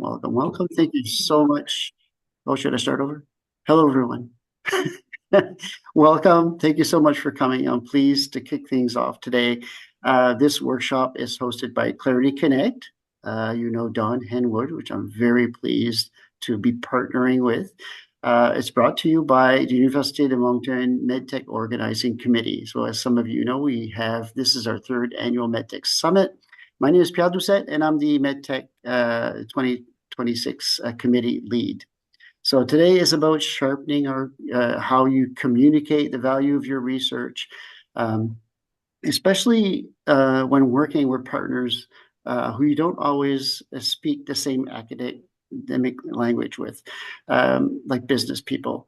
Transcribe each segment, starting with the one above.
welcome. Thank you so much. Oh, should I start over? Hello, everyone. Welcome. Thank you so much for coming. I'm pleased to kick things off today. This workshop is hosted by Clarity Connect. You know Don Henwood, which I'm very pleased to be partnering with. It's brought to you by the University of Moncton MedTech Organizing Committee. So as some of you know, this is our third annual MedTech Summit. My name is Pierre Doucette, and I'm the MedTech 2026 committee lead. So today is about sharpening how you communicate the value of your research, especially when working with partners who you don't always speak the same academic language with, like business people.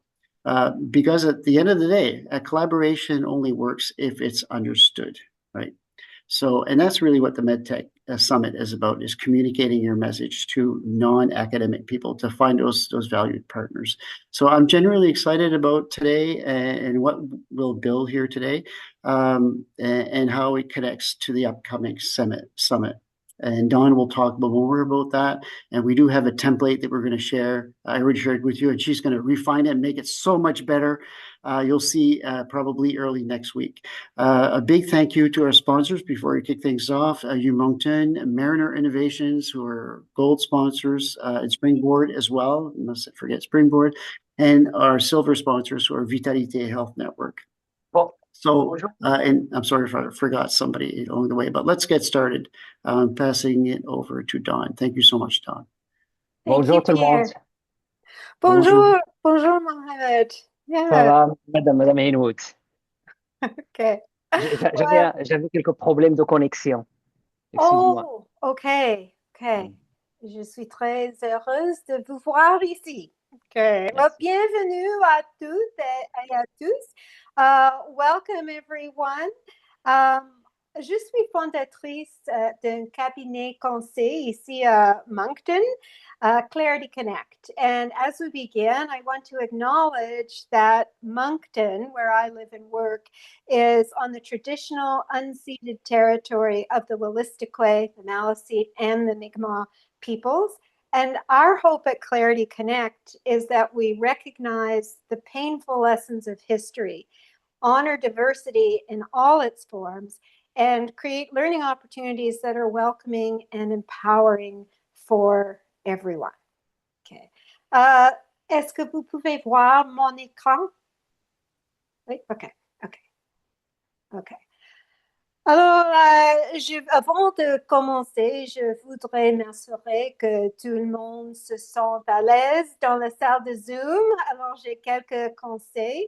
Because at the end of the day, a collaboration only works if it's understood, right? So, and that's really what the MedTech Summit is about, is communicating your message to non-academic people to find those valued partners. So I'm genuinely excited about today and what we'll build here today, and how it connects to the upcoming summit. And Dawn will talk more about that. And we do have a template that we're going to share. I already shared with you, and she's going to refine it and make it so much better. You'll see probably early next week. A big thank you to our sponsors before we kick things off. Moncton, Mariner Innovations, who are gold sponsors, and Springboard as well. Must forget Springboard. And our silver sponsors, who are Vitality Health Network. So, and I'm sorry if I forgot somebody along the way, but let's get started. Passing it over to Dawn. Thank you so much, Dawn. Bonjour tout le monde. Bonjour, bonjour Mohamed. Ça Yeah. va, Madame Henwood? Okay. J'avais quelques problèmes de connexion. Excuse-moi. Oh, ok. Je suis très heureuse de vous voir ici. Okay. Well, bienvenue à toutes et à tous. Welcome everyone. Je suis fondatrice d'un cabinet conseil ici à Moncton, Clarity Connect. And as we begin, I want to acknowledge that Moncton, where I live and work, is on the traditional unceded territory of the Wolastoqey, the Maliseet, and the Mi'kmaq peoples. And our hope at Clarity Connect is that we recognize the painful lessons of history, honor diversity in all its forms, and create learning opportunities that are welcoming and empowering for everyone. Okay. Est-ce que vous pouvez voir mon écran? Oui, OK. Alors, avant de commencer, je voudrais m'assurer que tout le monde se sent à l'aise dans la salle de Zoom. Alors, j'ai quelques conseils.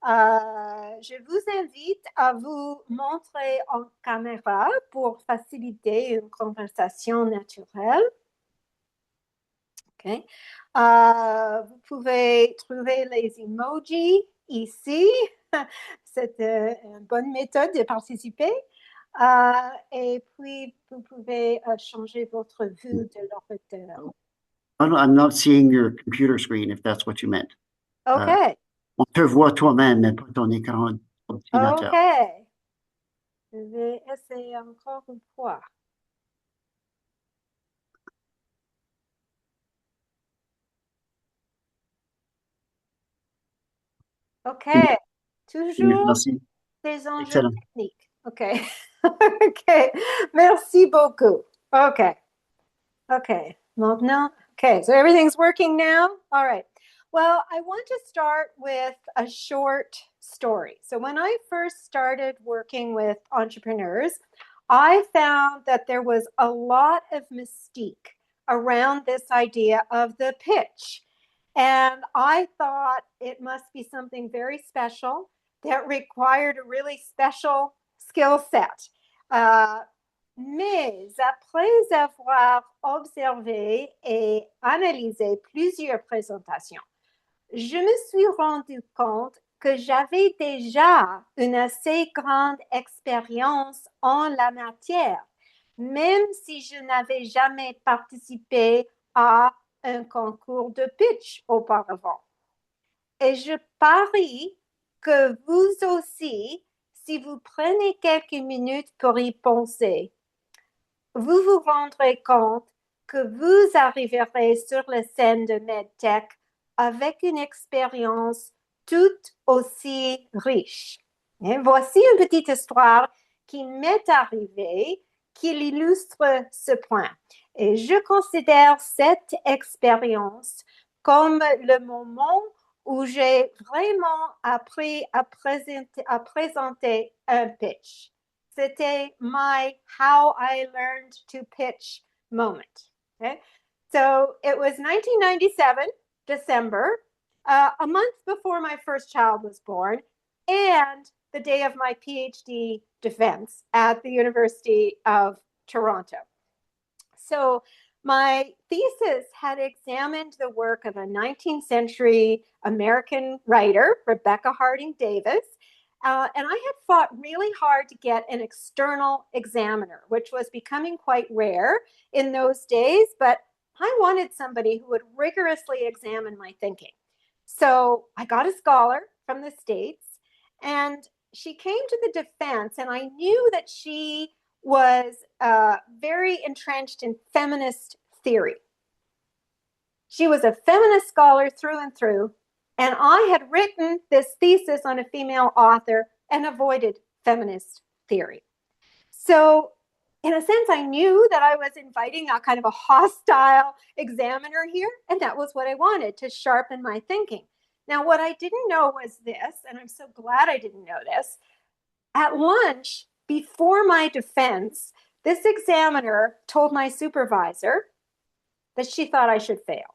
Je vous invite à vous montrer en caméra pour faciliter une conversation naturelle. Okay. Vous pouvez trouver les emojis ici. C'est une bonne méthode de participer. Et puis, vous pouvez changer votre vue de l'ordinateur. I'm not seeing your computer screen, if that's what you meant. OK. On te voit toi-même, mais pas ton écran d'ordinateur. OK. Je vais essayer encore une fois. OK. Toujours Merci. des enjeux Excellent. techniques. OK. OK. Merci beaucoup. OK. Maintenant, okay, so everything's working now? All right. Well, I want to start with a short story. So when I first started working with entrepreneurs, I found that there was a lot of mystique around this idea of the pitch. And I thought it must be something very special that required a really special skill set. Mais après avoir observé et analysé plusieurs présentations, je me suis rendu compte que j'avais déjà une assez grande expérience en la matière, même si je n'avais jamais participé à un concours de pitch auparavant. Et je parie que vous aussi, si vous prenez quelques minutes pour y penser, vous vous rendrez compte que vous arriverez sur la scène de MedTech avec une expérience tout aussi riche. Et voici une petite histoire qui m'est arrivée qui illustre ce point. Et je considère cette expérience comme le moment où j'ai vraiment appris à présenter un pitch. C'était my how I learned to pitch moment. Okay? So it was 1997, December, a month before my first child was born, and the day of my PhD defense at the University of Toronto. So my thesis had examined the work of a 19th century American writer, Rebecca Harding Davis, and I had fought really hard to get an external examiner, which was becoming quite rare in those days, but I wanted somebody who would rigorously examine my thinking. So I got a scholar from the States, and she came to the defense, and I knew that she was very entrenched in feminist theory. She was a feminist scholar through and through, and I had written this thesis on a female author and avoided feminist theory. So in a sense, I knew that I was inviting a kind of a hostile examiner here, and that was what I wanted, to sharpen my thinking. Now, what I didn't know was this, and I'm so glad I didn't know this. At lunch, before my defense, this examiner told my supervisor that she thought I should fail.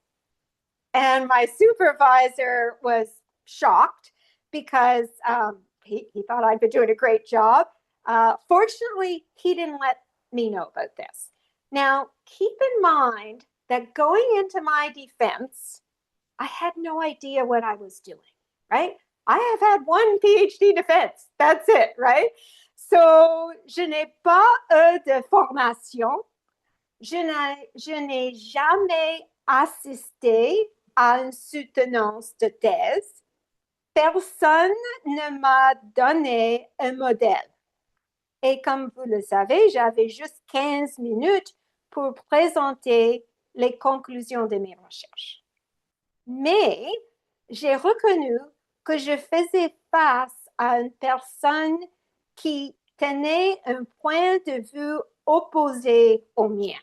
And my supervisor was shocked because he thought I'd been doing a great job. Fortunately, he didn't let me know about this. Now, keep in mind that going into my defense, I had no idea what I was doing, right? I have had one PhD defense. That's it, right? So, je n'ai pas de formation. Je n'ai jamais assisté à une soutenance de thèse. Personne ne m'a donné un modèle. Et comme vous le savez, j'avais juste 15 minutes pour présenter les conclusions de mes recherches. Mais j'ai reconnu que je faisais face à une personne qui tenait un point de vue opposé au mien.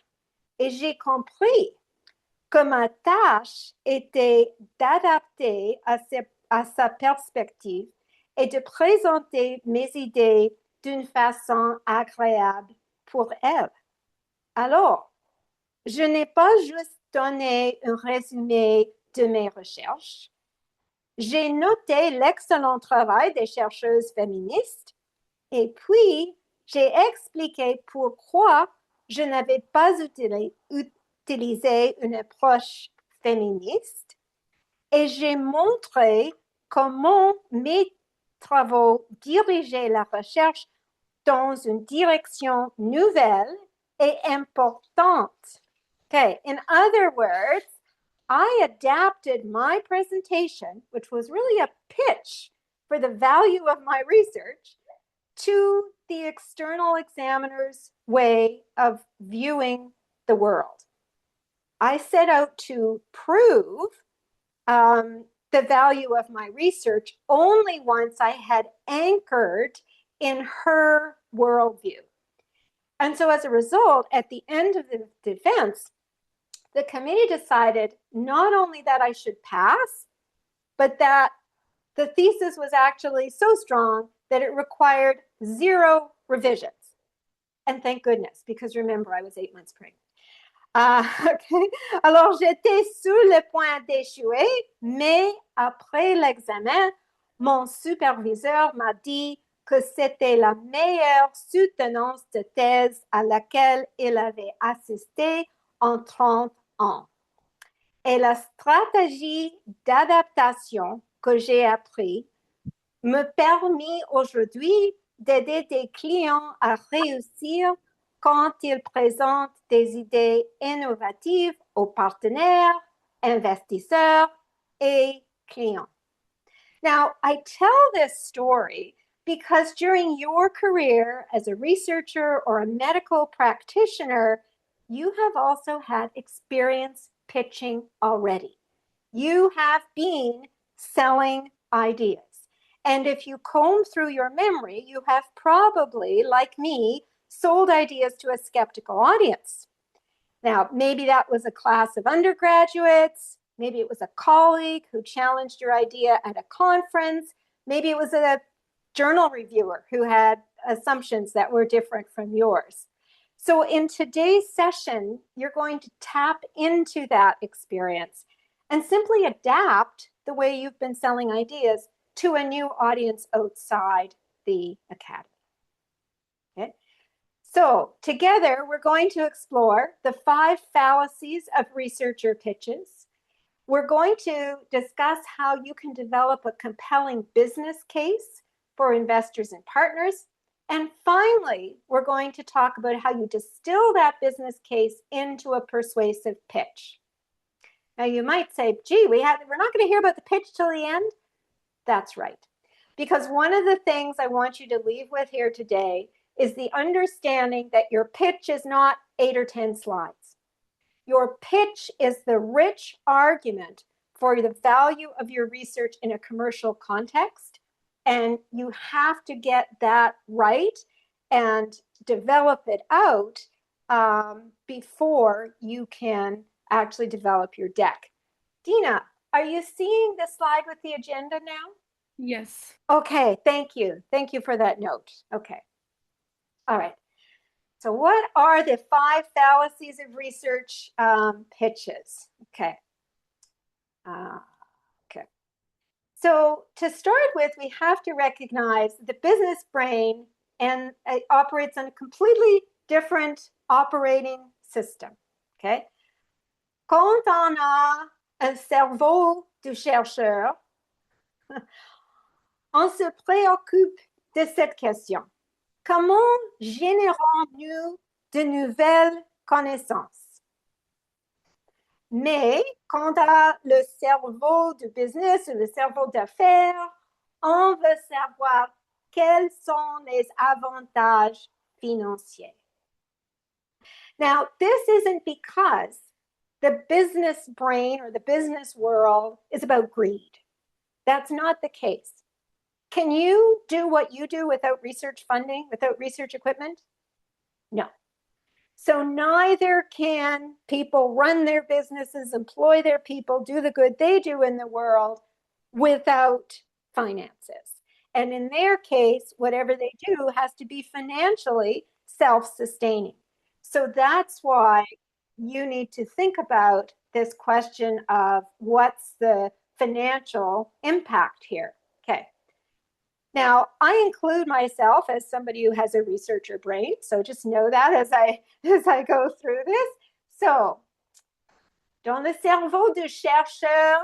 Et j'ai compris que ma tâche était d'adapter à sa perspective et de présenter mes idées d'une façon agréable pour elle. Alors, je n'ai pas juste donné un résumé de mes recherches. J'ai noté l'excellent travail des chercheuses féministes et puis j'ai expliqué pourquoi je n'avais pas utilisé une approche féministe et j'ai montré comment mes travaux dirigeaient la recherche dans une direction nouvelle et importante. Okay, in other words, I adapted my presentation, which was really a pitch for the value of my research, to the external examiner's way of viewing the world. I set out to prove the value of my research only once I had anchored in her worldview. And so as a result, at the end of the defense, the committee decided not only that I should pass, but that the thesis was actually so strong that it required 0 revisions. And thank goodness, because remember, I was 8 months pregnant. Okay. Alors, j'étais sur le point d'échouer, mais après l'examen, mon superviseur m'a dit que c'était la meilleure soutenance de thèse à laquelle il avait assisté en 30 ans. Et la stratégie d'adaptation que j'ai appris me permet aujourd'hui d'aider des clients à réussir quand ils présentent des idées innovatives aux partenaires, investisseurs et clients. Now, I tell this story because during your career as a researcher or a medical practitioner, you have also had experience pitching already. You have been selling ideas. And if you comb through your memory, you have probably, like me, sold ideas to a skeptical audience. Now, maybe that was a class of undergraduates. Maybe it was a colleague who challenged your idea at a conference. Maybe it was a journal reviewer who had assumptions that were different from yours. So in today's session, you're going to tap into that experience and simply adapt the way you've been selling ideas to a new audience outside the academy. Okay? So together, we're going to explore the 5 fallacies of researcher pitches. We're going to discuss how you can develop a compelling business case for investors and partners. And finally, we're going to talk about how you distill that business case into a persuasive pitch. Now, you might say, gee, we're not going to hear about the pitch till the end. That's right. Because one of the things I want you to leave with here today is the understanding that your pitch is not 8 or 10 slides. Your pitch is the rich argument for the value of your research in a commercial context. And you have to get that right and develop it out before you can actually develop your deck. Dina, are you seeing the slide with the agenda now? Yes. Okay, thank you. Thank you for that note. Okay. All right. So what are the 5 fallacies of research pitches? Okay. Okay. So to start with, we have to recognize the business brain and it operates on a completely different operating system. Okay. Quand on a un cerveau du chercheur, on se préoccupe de cette question. Comment générons-nous de nouvelles connaissances? Mais quant à le cerveau du business ou le cerveau d'affaires, on veut savoir quels sont les avantages financiers. Now, this isn't because the business brain or the business world is about greed. That's not the case. Can you do what you do without research funding, without research equipment? No. So neither can people run their businesses, employ their people, do the good they do in the world without finances. And in their case, whatever they do has to be financially self-sustaining. So that's why you need to think about this question of what's the financial impact here. Okay. Now, I include myself as somebody who has a researcher brain, so just know that as I go through this. So, dans le cerveau du chercheur,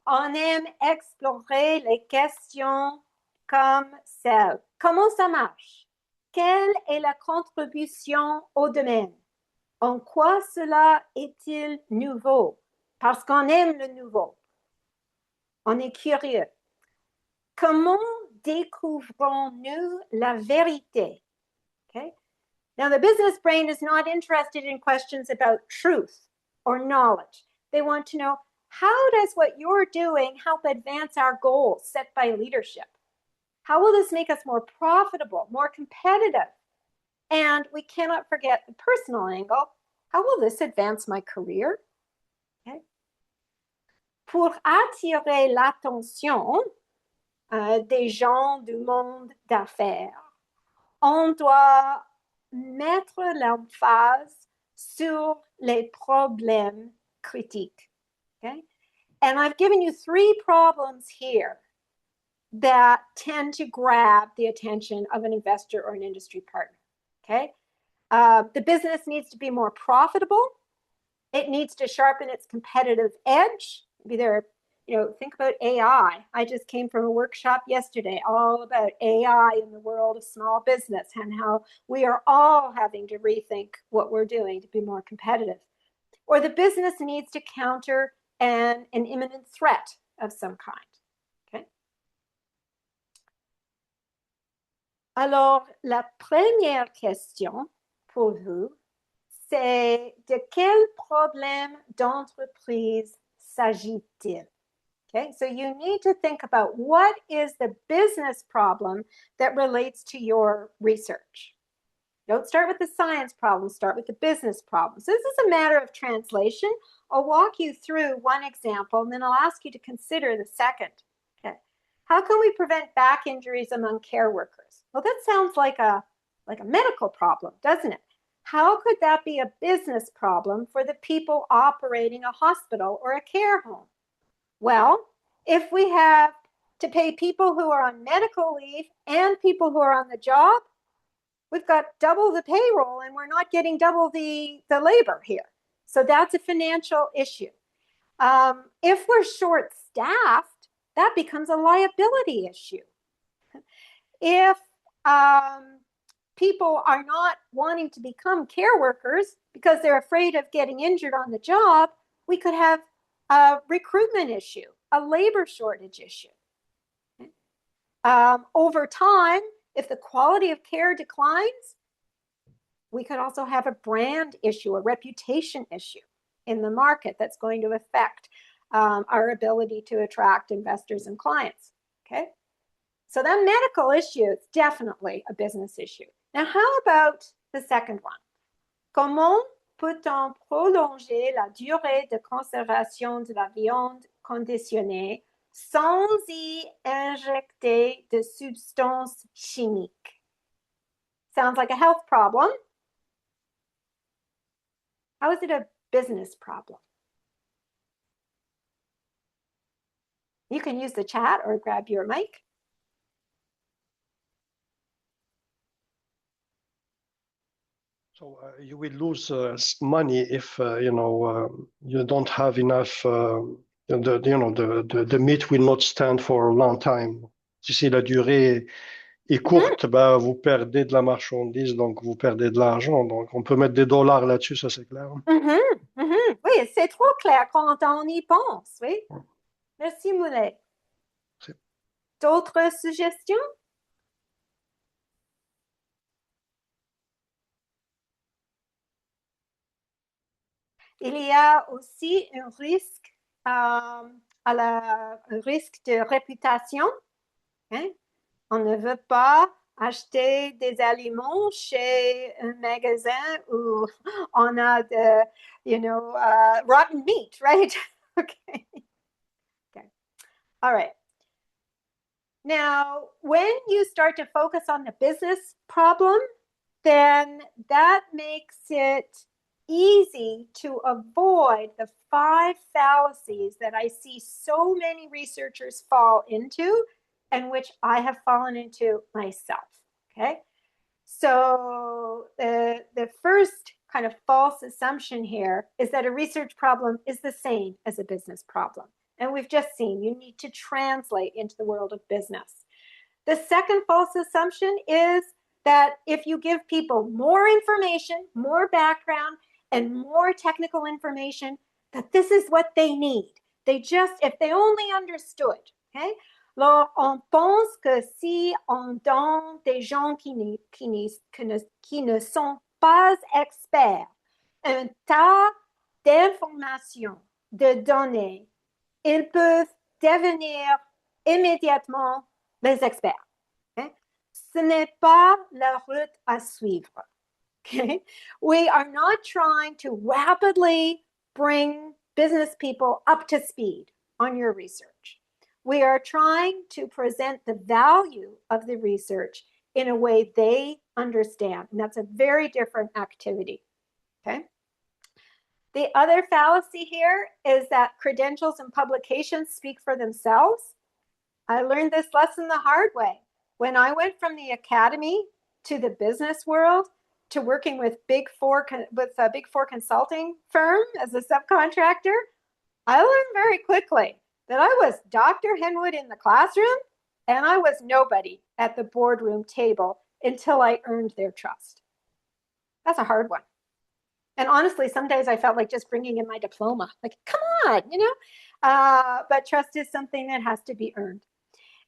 on aime explorer les questions comme celle. Comment ça marche? Quelle est la contribution au domaine? En quoi cela est-il nouveau? Parce qu'on aime le nouveau. On est curieux. Comment découvrons-nous la vérité? Okay. Now, the business brain is not interested in questions about truth or knowledge. They want to know, how does what you're doing help advance our goals set by leadership? How will this make us more profitable, more competitive? And we cannot forget the personal angle. How will this advance my career? Okay. Pour attirer l'attention des gens du monde d'affaires, on doit mettre l'emphase sur les problèmes critiques. Okay? And I've given you 3 problems here that tend to grab the attention of an investor or an industry partner. Okay? The business needs to be more profitable. It needs to sharpen its competitive edge. Maybe there are, think about AI. I just came from a workshop yesterday all about AI in the world of small business and how we are all having to rethink what we're doing to be more competitive. Or the business needs to counter an imminent threat of some kind. Okay. Alors, la première question pour vous, c'est de quel problème d'entreprise s'agit-il? Okay, so you need to think about what is the business problem that relates to your research. Don't start with the science problem, start with the business problem. So this is a matter of translation. I'll walk you through one example, and then I'll ask you to consider the second. Okay. How can we prevent back injuries among care workers? Well, that sounds like a medical problem, doesn't it? How could that be a business problem for the people operating a hospital or a care home? Well, if we have to pay people who are on medical leave and people who are on the job, we've got double the payroll and we're not getting double the labor here. So that's a financial issue. If we're short-staffed, that becomes a liability issue. If people are not wanting to become care workers because they're afraid of getting injured on the job, we could have a recruitment issue, a labor shortage issue. Over time, if the quality of care declines, we could also have a brand issue, a reputation issue in the market that's going to affect our ability to attract investors and clients. Okay, so that medical issue is definitely a business issue. Now, how about the second one? Comment peut-on prolonger la durée de conservation de la viande conditionnée sans y injecter de substances chimiques? Sounds like a health problem. How is it a business problem? You can use the chat or grab your mic. So you will lose money if you don't have enough. The meat will not stand for a long time. Si la durée est courte, bah, vous perdez de la marchandise, donc vous perdez de l'argent. Donc on peut mettre des dollars là-dessus, ça c'est clair. Oui, c'est trop clair quand on y pense. Oui. Merci Moulet. D'autres suggestions? Il y a aussi un risque, un risque de réputation. Hein? On ne veut pas acheter des aliments chez un magasin où on a de, rotten meat, right? Okay. All right. Now, when you start to focus on the business problem, then that makes it easy to avoid the 5 fallacies that I see so many researchers fall into and which I have fallen into myself, okay? So the first kind of false assumption here is that a research problem is the same as a business problem. And we've just seen you need to translate into the world of business. The second false assumption is that if you give people more information, more background, and more technical information, that this is what they need. If they only understood, okay? Alors, on pense que si on donne des gens qui ne sont pas experts un tas d'informations, de données, ils peuvent devenir immédiatement les experts. Okay? Ce n'est pas la route à suivre. Okay? We are not trying to rapidly bring business people up to speed on your research. We are trying to present the value of the research in a way they understand. And that's a very different activity. Okay? The other fallacy here is that credentials and publications speak for themselves. I learned this lesson the hard way. When I went from the academy to the business world, to working with a Big Four consulting firm as a subcontractor, I learned very quickly that I was Dr. Henwood in the classroom and I was nobody at the boardroom table until I earned their trust. That's a hard one. And honestly, some days I felt like just bringing in my diploma. Like, come on, but trust is something that has to be earned.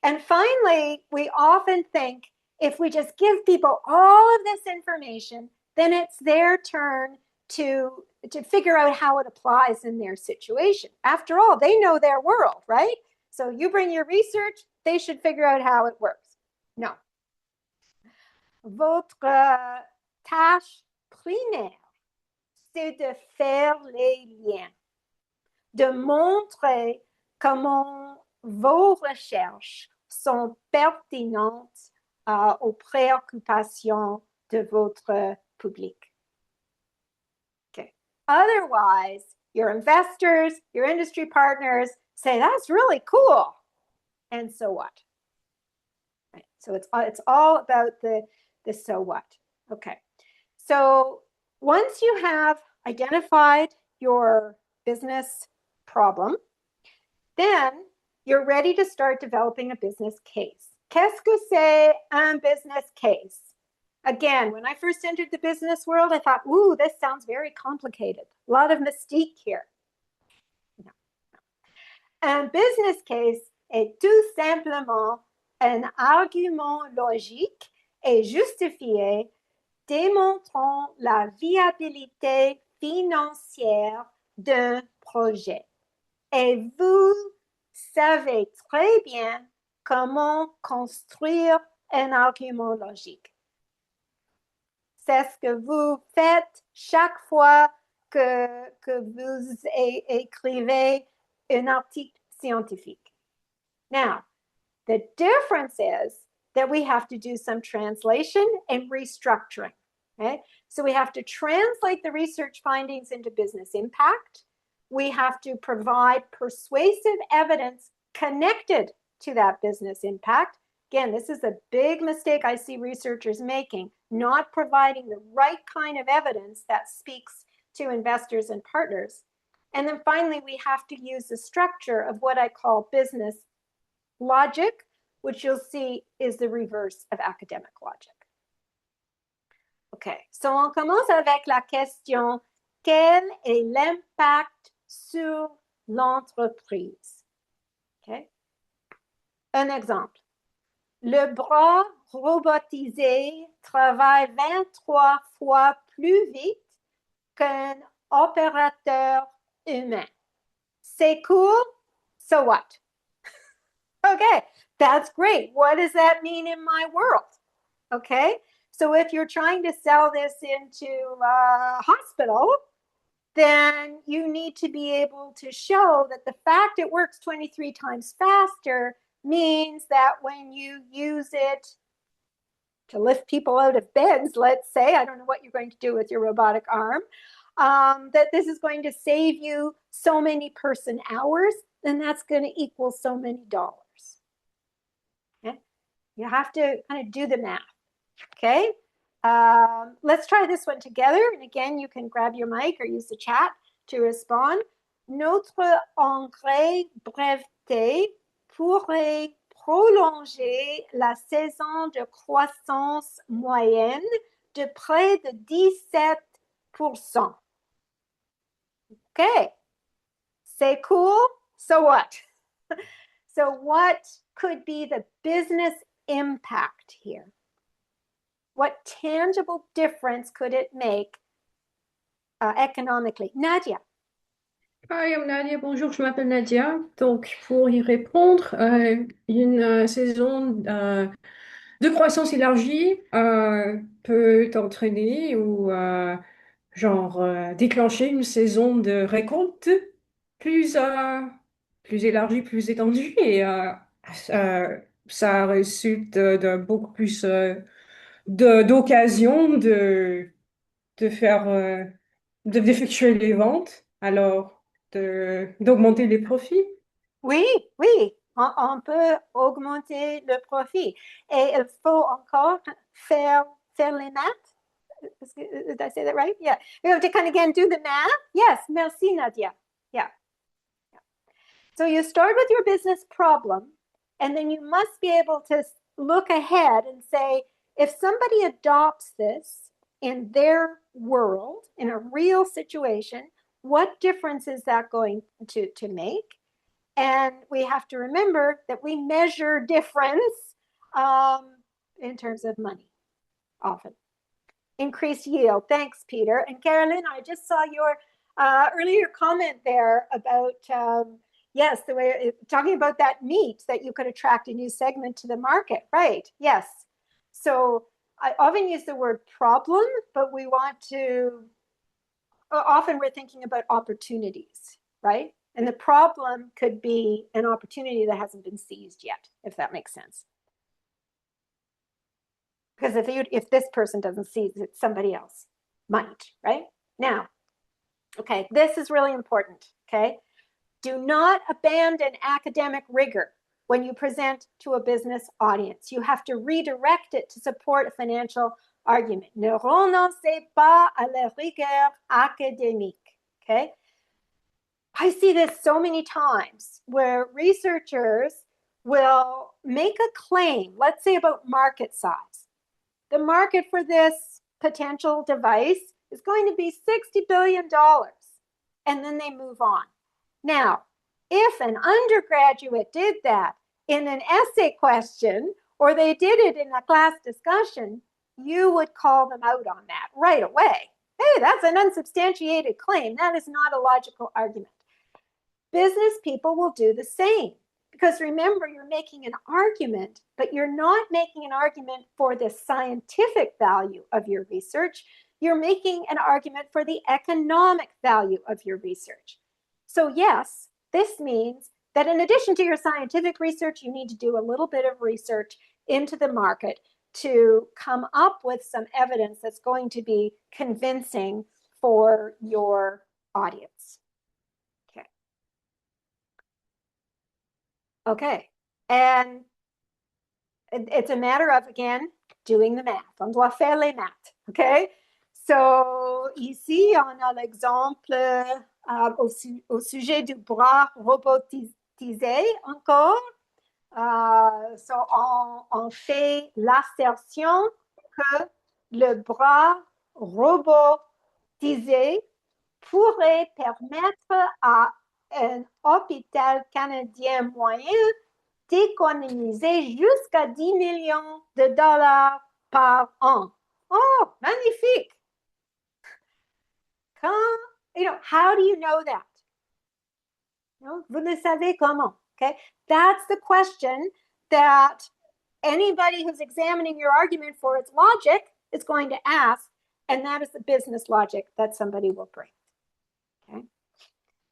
And finally, we often think if we just give people all of this information, then it's their turn to figure out how it applies in their situation. After all, they know their world, right? So you bring your research, they should figure out how it works. No. Votre tâche primaire, c'est de faire les liens, de montrer comment vos recherches sont pertinentes aux préoccupations de votre public. Okay. Otherwise, your investors, your industry partners say, that's really cool. And so what? Right. So it's all about the so what. Okay. So once you have identified your business problem, then you're ready to start developing a business case. Qu'est-ce que c'est un business case? Again, when I first entered the business world, I thought, ooh, this sounds very complicated. A lot of mystique here. No. Un business case est tout simplement un argument logique et justifié démontrant la viabilité financière d'un projet. Et vous savez très bien comment construire un argument logique. C'est ce que vous faites chaque fois que vous écrivez un article scientifique. Now, the difference is that we have to do some translation and restructuring. Okay? So we have to translate the research findings into business impact. We have to provide persuasive evidence connected to that business impact. Again, this is a big mistake I see researchers making, not providing the right kind of evidence that speaks to investors and partners. And then finally, we have to use the structure of what I call business logic, which you'll see is the reverse of academic logic. Okay, so on commence avec la question, quel est l'impact sur l'entreprise? Okay. Un exemple. Le bras robotisé travaille 23 fois plus vite qu'un opérateur humain. C'est cool? So what? Okay, that's great. What does that mean in my world? Okay, so if you're trying to sell this into a hospital, then you need to be able to show that the fact it works 23 times faster means that when you use it to lift people out of beds, let's say, I don't know what you're going to do with your robotic arm, that this is going to save you so many person hours, and that's going to equal so many dollars. Okay? You have to kind of do the math. Okay? Let's try this one together. And again, you can grab your mic or use the chat to respond. Notre engrais breveté pourrait prolonger la saison de croissance moyenne de près de 17%. Okay. C'est cool? So what? So what could be the business impact here? What tangible difference could it make economically? Nadia. Hi, I'm Nadia. Bonjour, je m'appelle Nadia. Donc, pour y répondre, une saison de croissance élargie peut entraîner ou déclencher une saison de récolte plus, plus élargie, plus étendue et ça résulte de beaucoup plus d'occasions de faire d'effectuer les ventes, alors d'augmenter les profits. Oui, oui, on peut augmenter le profit. Et il faut encore faire les maths. Did I say that right? Yeah. You have to kind of again do the math. Yes, merci Nadia. Yeah. So you start with your business problem, and then you must be able to look ahead and say, if somebody adopts this in their world, in a real situation, what difference is that going to make? And we have to remember that we measure difference in terms of money often. Increased yield. Thanks, Peter. And Carolyn, I just saw your earlier comment there about, yes, the way talking about that meat that you could attract a new segment to the market, right? Yes. So I often use the word problem, but we want to, often we're thinking about opportunities, right? And the problem could be an opportunity that hasn't been seized yet, if that makes sense. Because if this person doesn't seize it, somebody else might, right? Now, okay, this is really important, okay? Do not abandon academic rigor when you present to a business audience. You have to redirect it to support a financial argument. Ne renoncez pas à la rigueur académique, okay? I see this so many times where researchers will make a claim, let's say about market size. The market for this potential device is going to be $60 billion. And then they move on. Now, if an undergraduate did that in an essay question, or they did it in a class discussion, you would call them out on that right away. Hey, that's an unsubstantiated claim. That is not a logical argument. Business people will do the same. Because remember, you're making an argument, but you're not making an argument for the scientific value of your research. You're making an argument for the economic value of your research. So yes, this means that in addition to your scientific research, you need to do a little bit of research into the market to come up with some evidence that's going to be convincing for your audience. Okay, and it's a matter of, again, doing the math. On doit faire les maths, okay? So, ici, on a l'exemple au sujet du bras robotisé encore. So, on fait l'assertion que le bras robotisé pourrait permettre à un hôpital canadien moyen d'économiser jusqu'à 10 millions de dollars par an. Oh, magnifique! How do you know that? Vous le savez comment? Okay, that's the question that anybody who's examining your argument for its logic is going to ask, and that is the business logic that somebody will bring. Okay.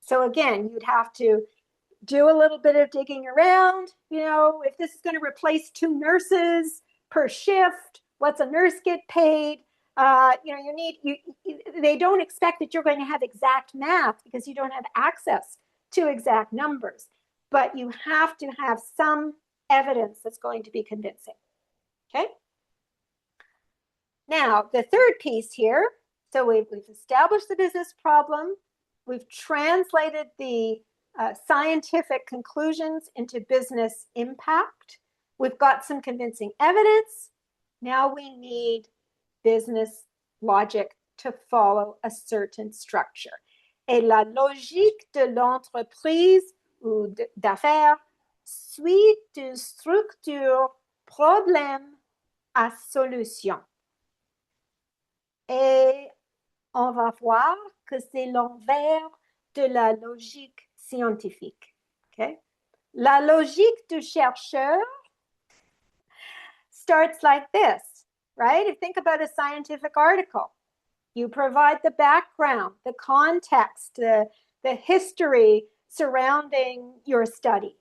So again, you'd have to do a little bit of digging around. If this is going to replace 2 nurses per shift, what's a nurse get paid? They don't expect that you're going to have exact math because you don't have access to exact numbers, but you have to have some evidence that's going to be convincing. Okay. Now, the third piece here, so we've established the business problem. We've translated the scientific conclusions into business impact. We've got some convincing evidence. Now we need business logic to follow a certain structure. Et la logique de l'entreprise ou d'affaires suit une structure problème à solution. Et on va voir que c'est l'envers de la logique scientifique. Okay? La logique du chercheur starts like this, right? If you think about a scientific article, you provide the background, the context, the history surrounding your study.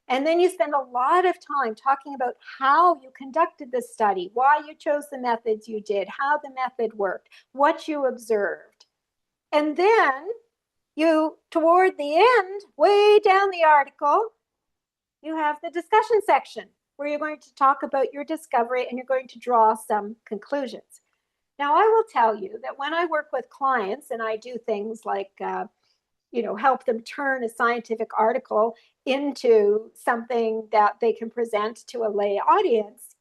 And then you spend a lot of time talking about how you conducted the study, why you chose the methods you did, how the method worked, what you observed. And then toward the end, way down the article, you have the discussion section where you're going to talk about your discovery and you're going to draw some conclusions. Now, I will tell you that when I work with clients and I do things like, help them turn a scientific article into something that they can present to a lay audience,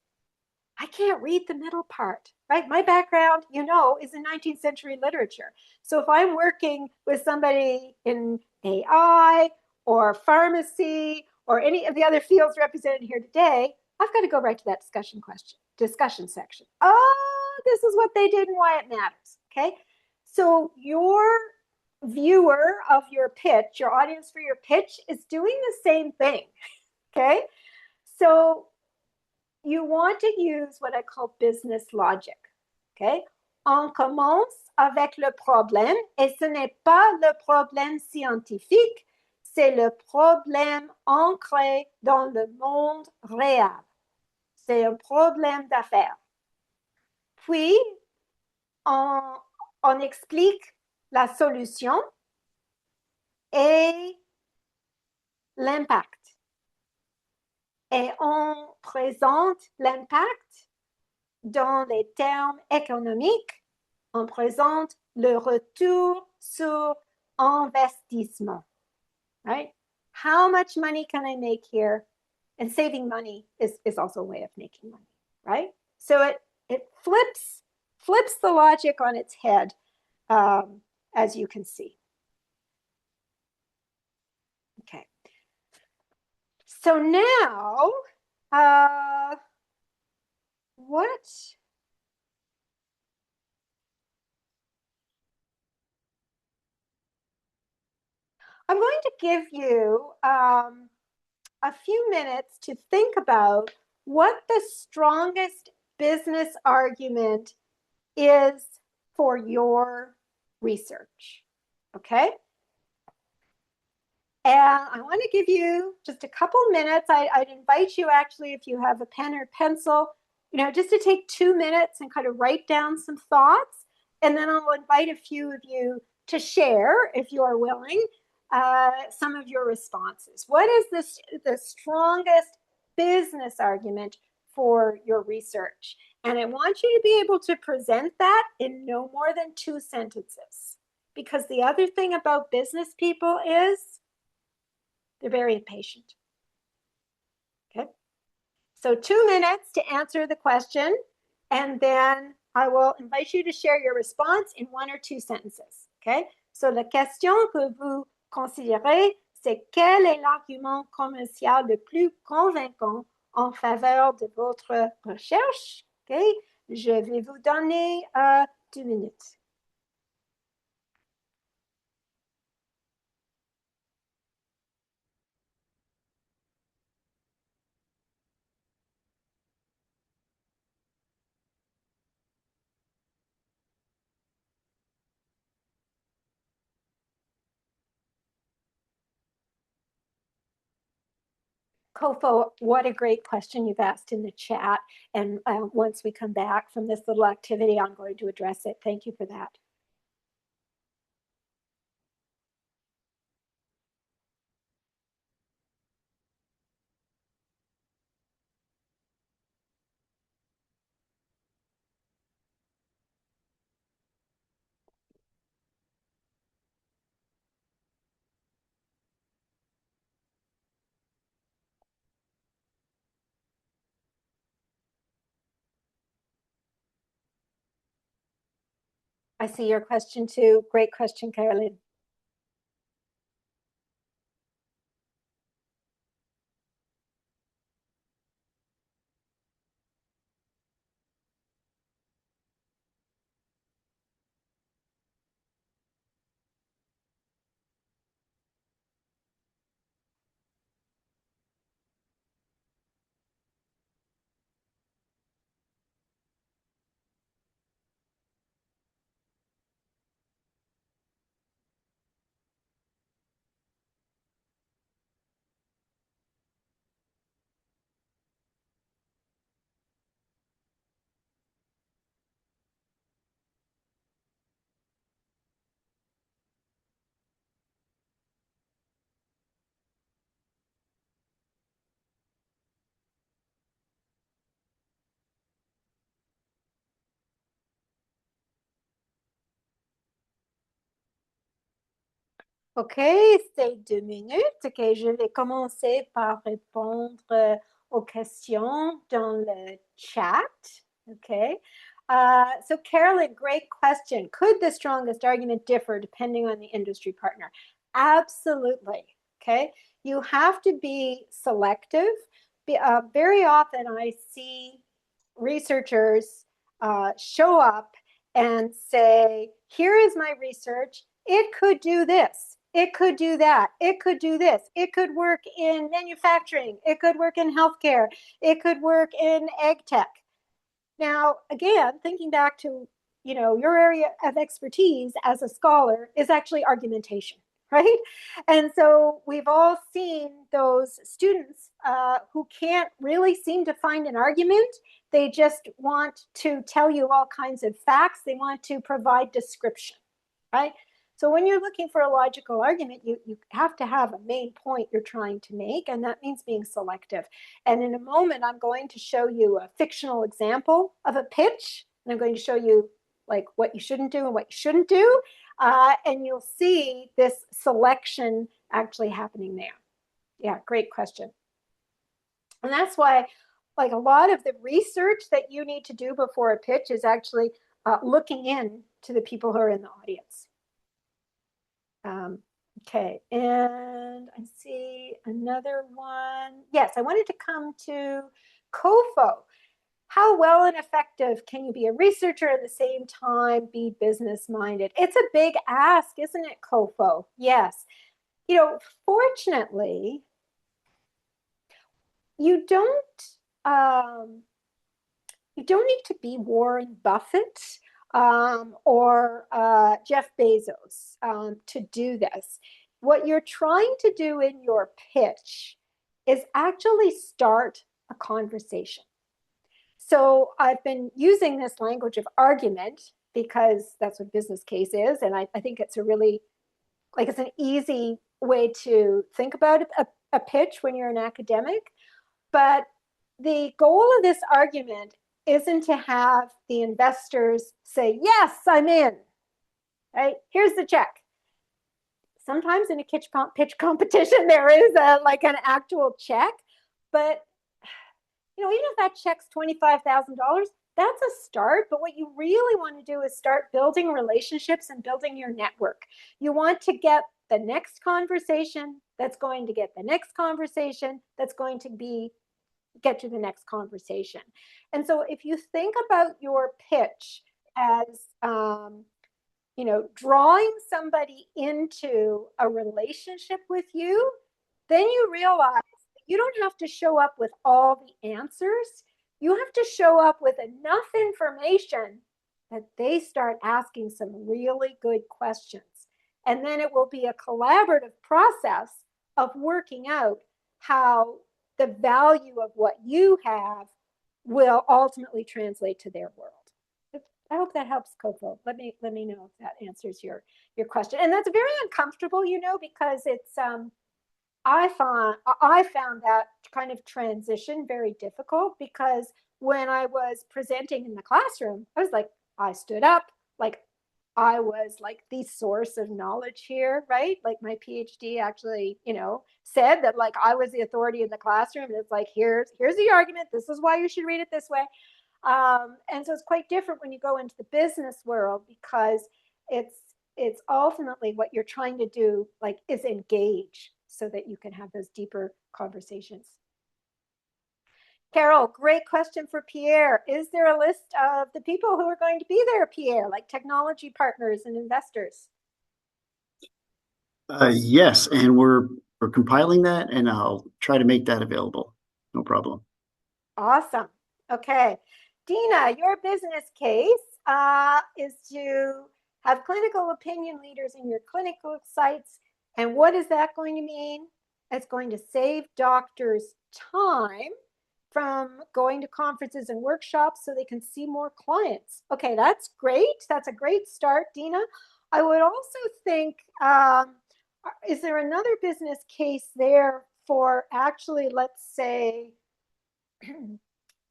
I can't read the middle part, right? My background, is in 19th century literature. So if I'm working with somebody in AI or pharmacy or any of the other fields represented here today, I've got to go right to that discussion section. Oh, this is what they did and why it matters. Okay. So your viewer of your pitch, your audience for your pitch, is doing the same thing. Okay. So you want to use what I call business logic. Okay. On commence avec le problème et ce n'est pas le problème scientifique, c'est le problème ancré dans le monde réel. C'est un problème d'affaires. Puis, on explique la solution et l'impact. Et on présente l'impact dans les termes économiques. On présente le retour sur investissement. Right? How much money can I make here? And saving money is also a way of making money, right? So it flips the logic on its head, as you can see. Okay. So now, what? I'm going to give you a few minutes to think about what the strongest business argument is for your research. Okay? And I want to give you just a couple minutes. I'd invite you actually, if you have a pen or pencil, just to take 2 minutes and kind of write down some thoughts. And then I'll invite a few of you to share, if you are willing, some of your responses. What is the strongest business argument for your research? And I want you to be able to present that in no more than 2 sentences. Because the other thing about business people is they're very impatient. Okay. So 2 minutes to answer the question, and then I will invite you to share your response in 1 or 2 sentences. Okay. So la question que vous considérez, c'est quel est l'argument commercial le plus convaincant en faveur de votre recherche? Okay. Je vais vous donner 2 minutes. Kofo, what a great question you've asked in the chat. And once we come back from this little activity, I'm going to address it. Thank you for that. I see your question too. Great question, Caroline. OK, c'est 2 minutes. OK, je vais commencer par répondre aux questions dans le chat. OK. So Carolyn, great question. Could the strongest argument differ depending on the industry partner? Absolutely. Okay. You have to be selective. Very often I see researchers show up and say, here is my research. It could do this. It could do that. It could do this. It could work in manufacturing. It could work in healthcare. It could work in ag tech. Now, again, thinking back to, your area of expertise as a scholar is actually argumentation, right? And so we've all seen those students who can't really seem to find an argument. They just want to tell you all kinds of facts. They want to provide description, right? So when you're looking for a logical argument, you have to have a main point you're trying to make, and that means being selective. And in a moment, I'm going to show you a fictional example of a pitch, and I'm going to show you like what you shouldn't do and what you shouldn't do, and you'll see this selection actually happening there. Yeah, great question. And that's why, like, a lot of the research that you need to do before a pitch is actually looking in to the people who are in the audience. Okay, and I see another one. Yes, I wanted to come to COFO. How well and effective can you be a researcher at the same time be business-minded? It's a big ask, isn't it, COFO? Yes. Fortunately, you don't need to be Warren Buffett or Jeff Bezos to do this. What you're trying to do in your pitch is actually start a conversation. So I've been using this language of argument because that's what business case is. And I think it's a really, it's an easy way to think about a pitch when you're an academic. But the goal of this argument isn't to have the investors say, yes, I'm in, right? Here's the check. Sometimes in a pitch competition, there is an actual check, but even if that check's $25,000, that's a start. But what you really want to do is start building relationships and building your network. You want to get the next conversation that's going to get the next conversation that's going to get to the next conversation. And so if you think about your pitch as, drawing somebody into a relationship with you, then you realize you don't have to show up with all the answers. You have to show up with enough information that they start asking some really good questions. And then it will be a collaborative process of working out how the value of what you have will ultimately translate to their world. I hope that helps, Coco. Let me know if that answers your question. And that's very uncomfortable, because it's I found that kind of transition very difficult, because when I was presenting in the classroom, I stood up, I was the source of knowledge here, right? My PhD actually, said that I was the authority in the classroom. And it's here's the argument. This is why you should read it this way. And so it's quite different when you go into the business world, because it's ultimately what you're trying to do, is engage so that you can have those deeper conversations. Carol, great question for Pierre. Is there a list of the people who are going to be there, Pierre, like technology partners and investors? Yes, and we're compiling that, and I'll try to make that available. No problem. Awesome. Okay. Dina, your business case is to have clinical opinion leaders in your clinical sites. And what is that going to mean? It's going to save doctors time from going to conferences and workshops so they can see more clients. Okay, that's great. That's a great start, Dina. I would also think, is there another business case there for actually, let's say,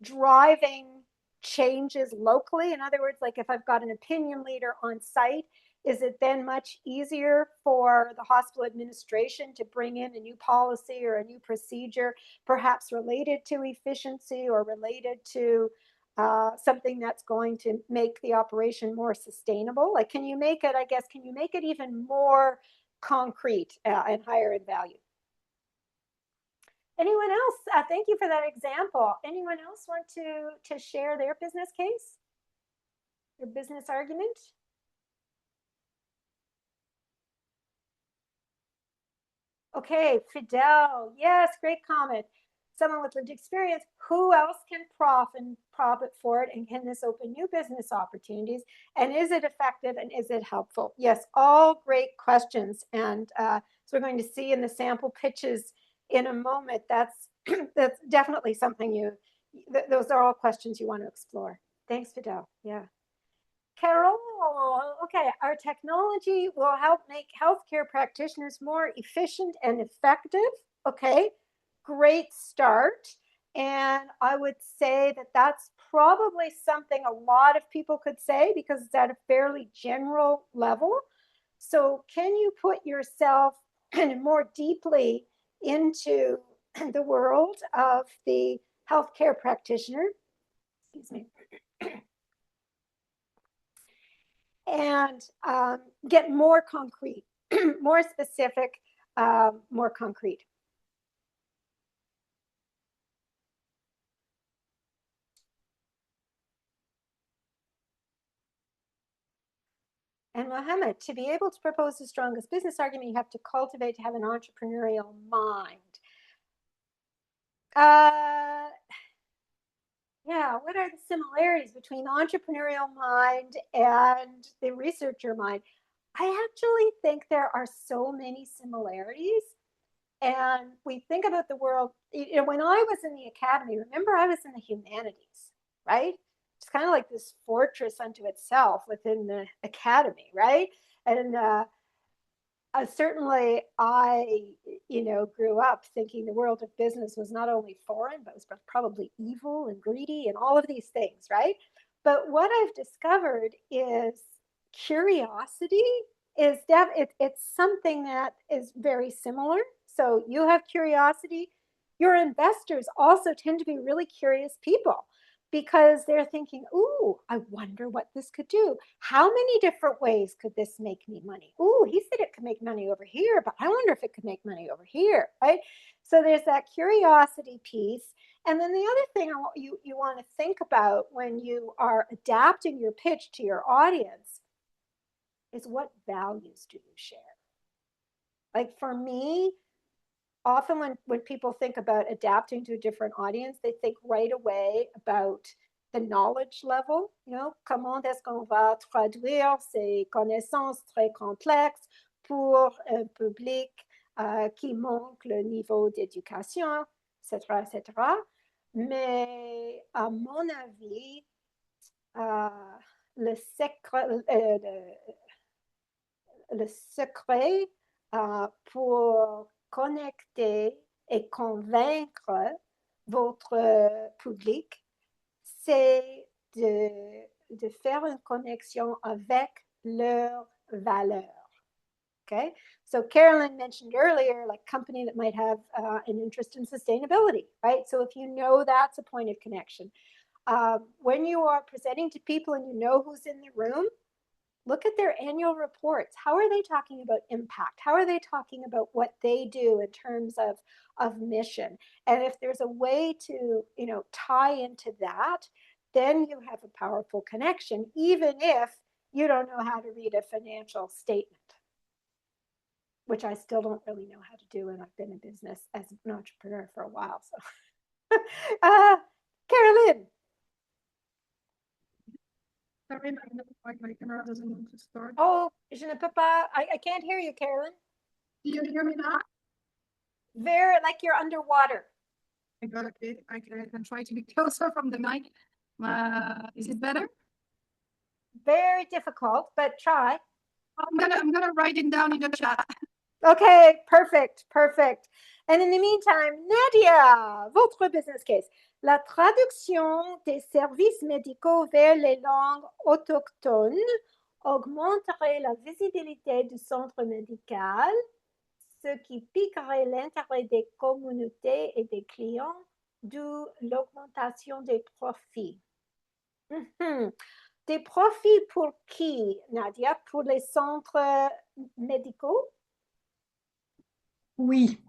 driving changes locally? In other words, if I've got an opinion leader on site, is it then much easier for the hospital administration to bring in a new policy or a new procedure, perhaps related to efficiency or related to something that's going to make the operation more sustainable? Can you make it even more concrete and higher in value? Anyone else? Thank you for that example. Anyone else want to share their business case? your business argument? Okay, Fidel. Yes, great comment. Someone with lived experience. Who else can profit for it? And can this open new business opportunities? And is it effective and is it helpful? Yes, all great questions. And so we're going to see in the sample pitches in a moment. That's definitely something those are all questions you want to explore. Thanks, Fidel. Yeah. Carol, okay, our technology will help make healthcare practitioners more efficient and effective. Okay, great start. And I would say that that's probably something a lot of people could say because it's at a fairly general level. So can you put yourself more deeply into the world of the healthcare practitioner? Excuse me. And get more concrete, more specific, more concrete. And Mohammed, to be able to propose the strongest business argument, you have to cultivate to have an entrepreneurial mind. Yeah, what are the similarities between the entrepreneurial mind and the researcher mind? I actually think there are so many similarities. And we think about the world, when I was in the academy, remember I was in the humanities, right? It's kind of like this fortress unto itself within the academy, right? And certainly I, grew up thinking the world of business was not only foreign, but was probably evil and greedy and all of these things, right? But what I've discovered is curiosity is it's something that is very similar. So you have curiosity. Your investors also tend to be really curious people because they're thinking, ooh, I wonder what this could do. How many different ways could this make me money? Ooh, he said it could make money over here, but I wonder if it could make money over here, right? So there's that curiosity piece. And then the other thing you want to think about when you are adapting your pitch to your audience is what values do you share? Like for me, often when people think about adapting to a different audience, they think right away about the knowledge level, comment est-ce qu'on va traduire ces connaissances très complexes pour un public qui manque le niveau d'éducation, etc., etc. Mais à mon avis, le secret pour connecter et convaincre votre public, c'est de faire une connexion avec leurs valeurs. Okay, so Carolyn mentioned earlier, like company that might have an interest in sustainability, right? So if you know that's a point of connection. When you are presenting to people and you know who's in the room, look at their annual reports. How are they talking about impact? How are they talking about what they do in terms of mission? And if there's a way to, tie into that, then you have a powerful connection, even if you don't know how to read a financial statement, which I still don't really know how to do. And I've been in business as an entrepreneur for a while. So, Carolyn. Sorry, my camera doesn't want to start. Oh, je ne peux pas. I can't hear you, Carolyn. Do you hear me now? Very, like you're underwater. I got it. I can try to be closer from the mic. Is it better? Very difficult, but try. I'm gonna write it down in the chat. Okay, perfect. And in the meantime, Nadia, votre business case. La traduction des services médicaux vers les langues autochtones augmenterait la visibilité du centre médical, ce qui piquerait l'intérêt des communautés et des clients, d'où l'augmentation des profits. Des profits pour qui, Nadia? Pour les centres médicaux? Oui.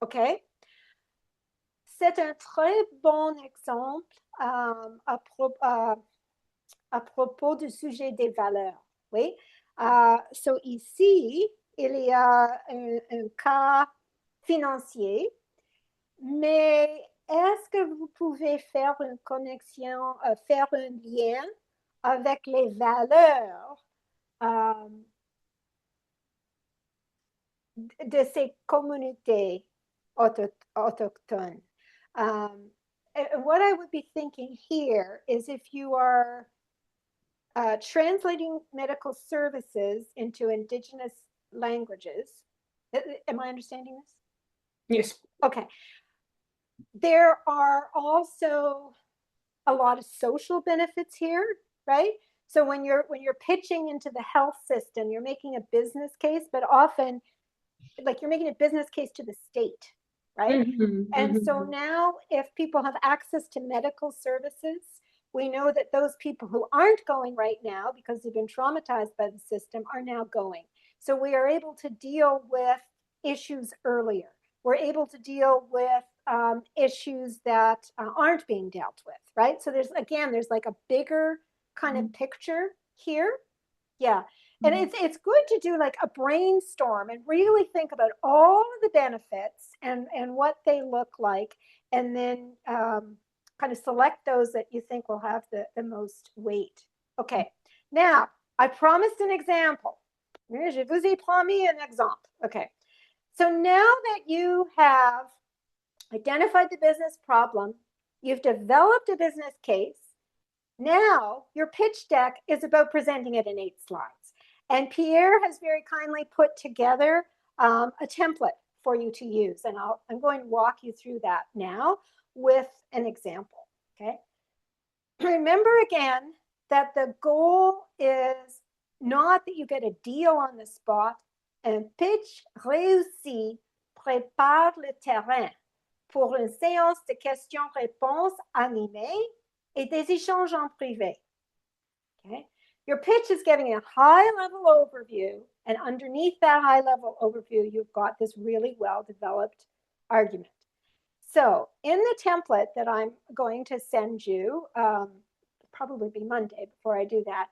OK. C'est un très bon exemple à propos du sujet des valeurs. Oui. So ici, il y a un cas financier, mais est-ce que vous pouvez faire une connexion, faire un lien avec les valeurs de ces communautés autochtones? What I would be thinking here is if you are translating medical services into indigenous languages. Am I understanding this? Yes. Okay. There are also a lot of social benefits here, right? So when you're pitching into the health system, you're making a business case, but often like you're making a business case to the state, right? And so now if people have access to medical services, we know that those people who aren't going right now because they've been traumatized by the system are now going. So we are able to deal with issues earlier. We're able to deal with issues that aren't being dealt with, right? So there's like a bigger kind of picture here. Yeah. And it's good to do like a brainstorm and really think about all of the benefits and what they look like, and then kind of select those that you think will have the most weight. Okay. Now, I promised an example. Je vous ai promis un exemple. Okay. So now that you have identified the business problem, you've developed a business case, now your pitch deck is about presenting it in 8 slides. And Pierre has very kindly put together a template for you to use. And I'm going to walk you through that now with an example, okay? Remember again that the goal is not that you get a deal on the spot. Un pitch réussi prépare le terrain pour une séance de questions-réponses animée et des échanges en privé. Okay? Your pitch is giving a high-level overview, and underneath that high-level overview, you've got this really well-developed argument. So in the template that I'm going to send you, probably be Monday before I do that,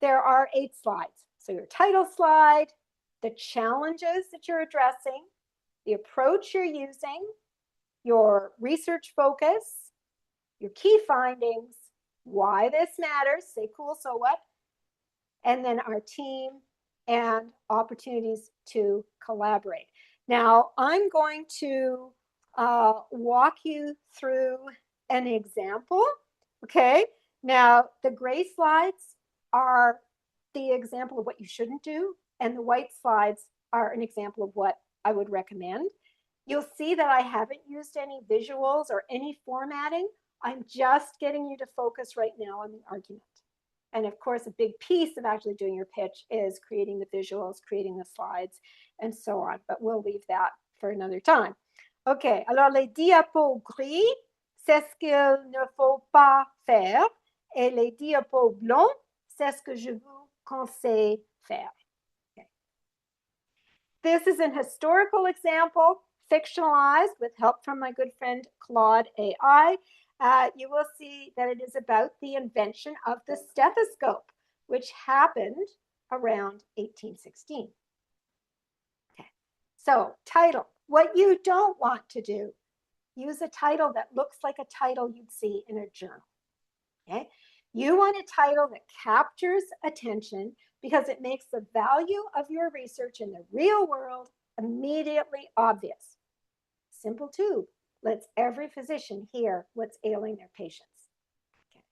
there are 8 slides. So your title slide, the challenges that you're addressing, the approach you're using, your research focus, your key findings, why this matters, say cool, so what, and then our team and opportunities to collaborate. Now, I'm going to walk you through an example, okay? Now, the gray slides are the example of what you shouldn't do, and the white slides are an example of what I would recommend. You'll see that I haven't used any visuals or any formatting. I'm just getting you to focus right now on the argument. And of course, a big piece of actually doing your pitch is creating the visuals, creating the slides, and so on. But we'll leave that for another time. OK, alors les diapos gris, c'est ce qu'il ne faut pas faire. Et les diapos blancs, c'est ce que je vous conseille faire. Okay. This is an historical example, fictionalized with help from my good friend Claude AI. You will see that it is about the invention of the stethoscope, which happened around 1816. Okay. So, title. What you don't want to do, use a title that looks like a title you'd see in a journal. Okay. You want a title that captures attention because it makes the value of your research in the real world immediately obvious. Simple tube lets every physician hear what's ailing their patients. Okay.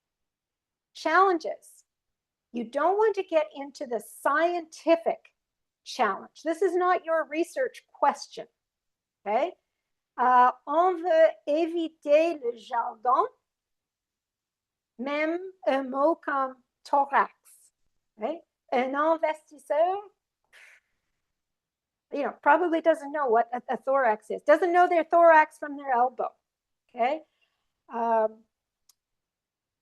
Challenges. You don't want to get into the scientific challenge. This is not your research question. Okay? On veut éviter le jargon, même un mot comme thorax. Okay? Un investisseur, probably doesn't know what a thorax is, doesn't know their thorax from their elbow. Okay?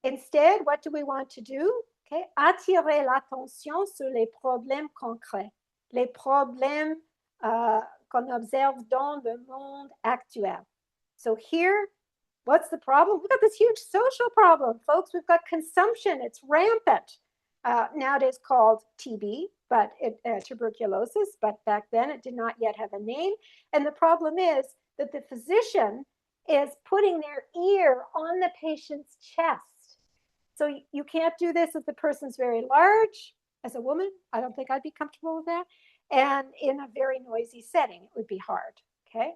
Instead, what do we want to do? Okay? Attirer l'attention sur les problèmes concrets, les problèmes qu'on observe dans le monde actuel. So here, What's the problem? We've got this huge social problem, folks. We've got consumption. It's rampant. Nowadays called TB, but tuberculosis, but back then it did not yet have a name. And the problem is that the physician is putting their ear on the patient's chest. So you can't do this if the person's very large. As a woman, I don't think I'd be comfortable with that. And in a very noisy setting, it would be hard, okay?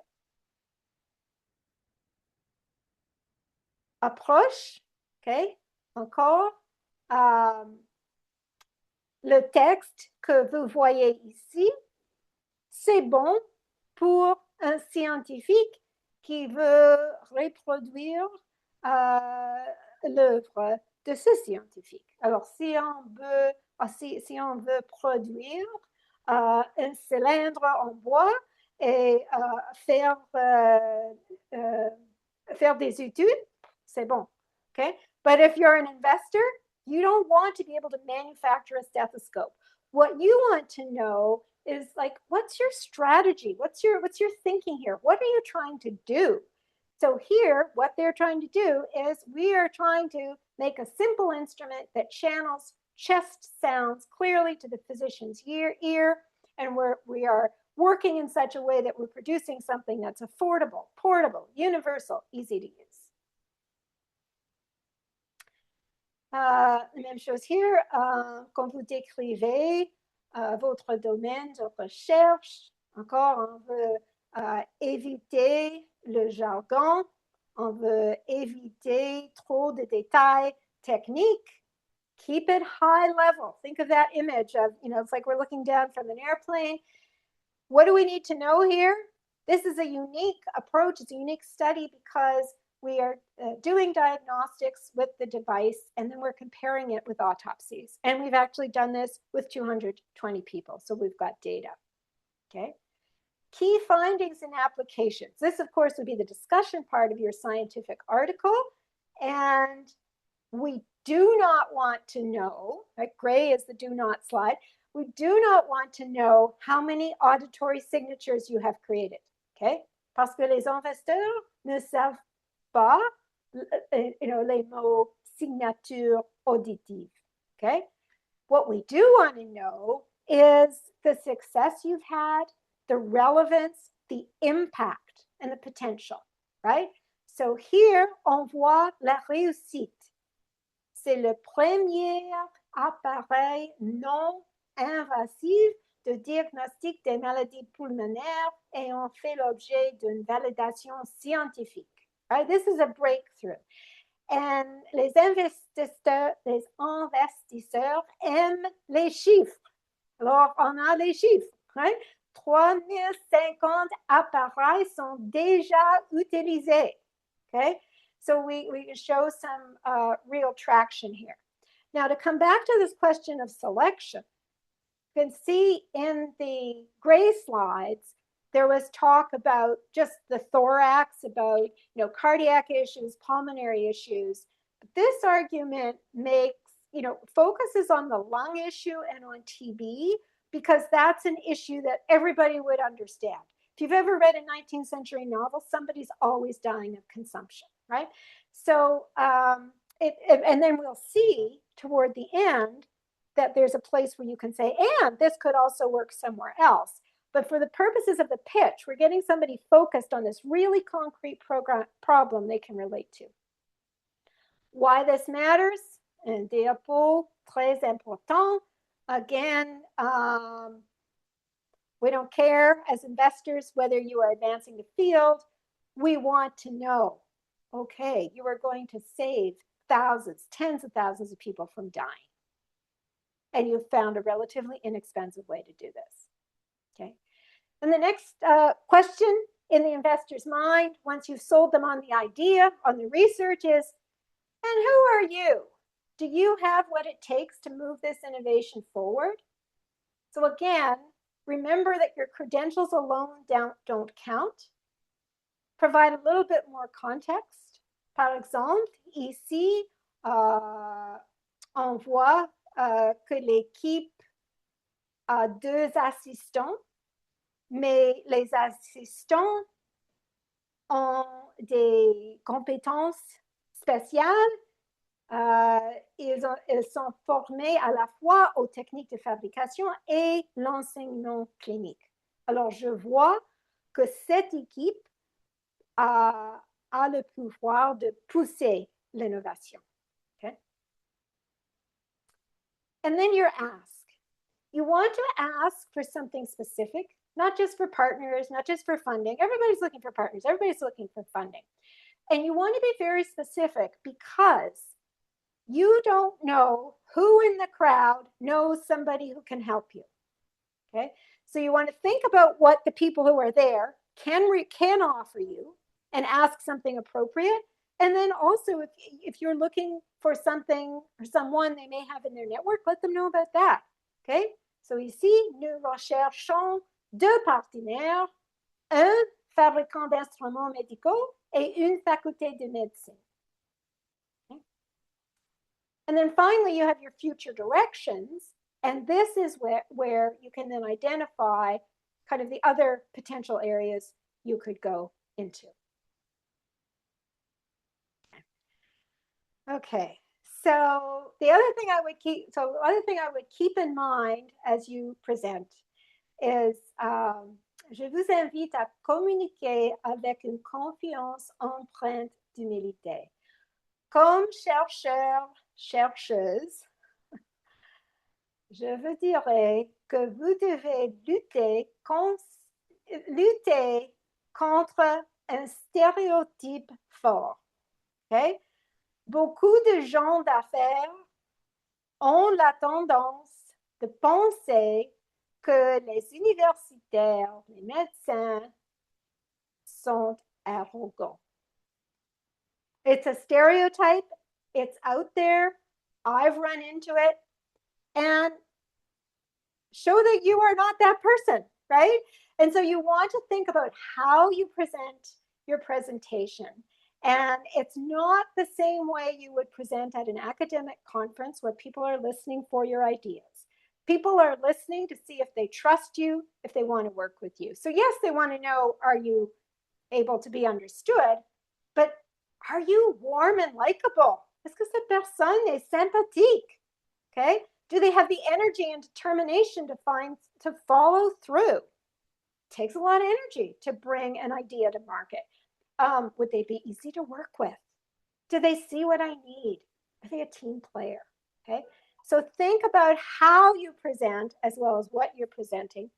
Approche, okay? Encore. Le texte que vous voyez ici, c'est bon pour un scientifique qui veut reproduire l'œuvre de ce scientifique. Alors, si on veut produire un cylindre en bois et faire des études, c'est bon. Okay? But if you're an investor, you don't want to be able to manufacture a stethoscope. What you want to know is like, what's your strategy? What's your thinking here? What are you trying to do? So here, what they're trying to do is we are trying to make a simple instrument that channels chest sounds clearly to the physician's ear, and we are working in such a way that we're producing something that's affordable, portable, universal, easy to use. Même chose here, quand vous décrivez votre domaine de recherche, encore, on veut éviter le jargon, on veut éviter trop de détails techniques. Keep it high level. Think of that image of, it's like we're looking down from an airplane. What do we need to know here? This is a unique approach. It's a unique study because we are doing diagnostics with the device, and then we're comparing it with autopsies. And we've actually done this with 220 people. So we've got data. Okay. Key findings and applications. This, of course, would be the discussion part of your scientific article. And we do not want to know, right? Gray is the do not slide. We do not want to know how many auditory signatures you have created. Okay. Parce que les investisseurs ne savent pas, les mots signature auditive. Okay. What we do want to know is the success you've had, the relevance, the impact, and the potential, right? So here, on voit la réussite. C'est le premier appareil non invasif de diagnostic des maladies pulmonaires et on fait l'objet d'une validation scientifique. Right? This is a breakthrough. And les investisseurs aiment les chiffres. Alors, on a les chiffres. Right? 3050 appareils sont déjà utilisés. Okay? So we show some real traction here. Now, to come back to this question of selection, you can see in the gray slides, there was talk about just the thorax, about cardiac issues, pulmonary issues. But this argument makes, focuses on the lung issue and on TB, because that's an issue that everybody would understand. If you've ever read a 19th century novel, somebody's always dying of consumption, right? So, and then we'll see toward the end that there's a place where you can say, and this could also work somewhere else. But for the purposes of the pitch, we're getting somebody focused on this really concrete problem they can relate to. Why this matters? Un diapo très important. Again, we don't care as investors whether you are advancing the field. We want to know, okay, you are going to save thousands, tens of thousands of people from dying. And you've found a relatively inexpensive way to do this. Okay. And the next question in the investor's mind, once you've sold them on the idea, on the research, is, and who are you? Do you have what it takes to move this innovation forward? So again, remember that your credentials alone don't count. Provide a little bit more context. Par exemple, ici, on voit que l'équipe a 2 assistants, mais les assistants ont des compétences spéciales. Ils sont formés à la fois aux techniques de fabrication et l'enseignement clinique. Alors, je vois que cette équipe a le pouvoir de pousser l'innovation. Okay? And then you're asked. You want to ask for something specific, not just for partners, not just for funding. Everybody's looking for partners. Everybody's looking for funding. And you want to be very specific because you don't know who in the crowd knows somebody who can help you. Okay? So you want to think about what the people who are there can offer you and ask something appropriate. And then also, if you're looking for something or someone they may have in their network, let them know about that. Okay? So ici, nous recherchons deux partenaires, un fabricant d'instruments médicaux et une faculté de médecine. Okay? And then finally, you have your future directions. And this is where you can then identify kind of the other potential areas you could go into. Okay, so the other thing I would keep in mind as you present is je vous invite à communiquer avec une confiance empreinte d'humilité. Comme chercheur, chercheuse, je vous dirais que vous devez lutter contre un stéréotype fort. Okay? Beaucoup de gens d'affaires ont la tendance de penser que les universitaires, les médecins sont arrogants. It's a stereotype. It's out there. I've run into it. And show that you are not that person, right? And so you want to think about how you present your presentation. And it's not the same way you would present at an academic conference where people are listening for your ideas. People are listening to see if they trust you, if they want to work with you. So yes, they want to know, are you able to be understood? But are you warm and likable? Est-ce que cette personne est sympathique? Okay? Do they have the energy and determination to follow through? It takes a lot of energy to bring an idea to market. Would they be easy to work with? Do they see what I need? Are they a team player? Okay. So think about how you present as well as what you're presenting.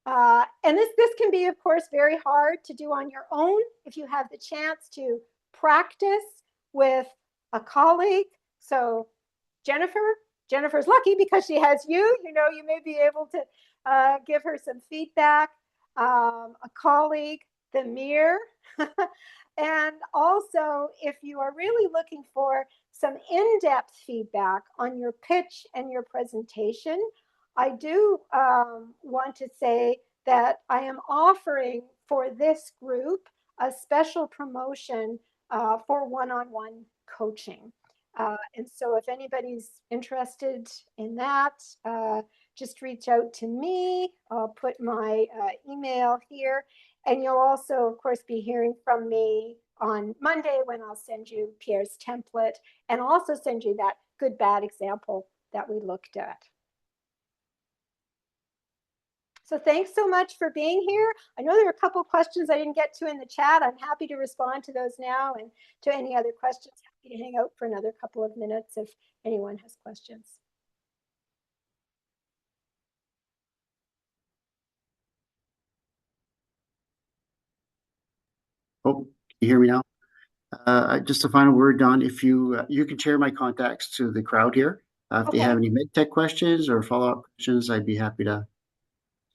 And this can be, of course, very hard to do on your own. If you have the chance to practice with a colleague. So Jennifer's lucky because she has you. You know, you may be able to give her some feedback. A colleague, the mirror. And also, if you are really looking for some in-depth feedback on your pitch and your presentation, I do want to say that I am offering for this group a special promotion for one-on-one coaching. And so if anybody's interested in that, just reach out to me. I'll put my email here. And you'll also, of course, be hearing from me on Monday when I'll send you Pierre's template and also send you that good, bad example that we looked at. So thanks so much for being here. I know there were a couple of questions I didn't get to in the chat. I'm happy to respond to those now, and to any other questions, happy to hang out for another couple of minutes if anyone has questions. Oh, can you hear me now? Just a final word, Don. If you can share my contacts to the crowd here. If they have any MedTech questions or follow-up questions, I'd be happy to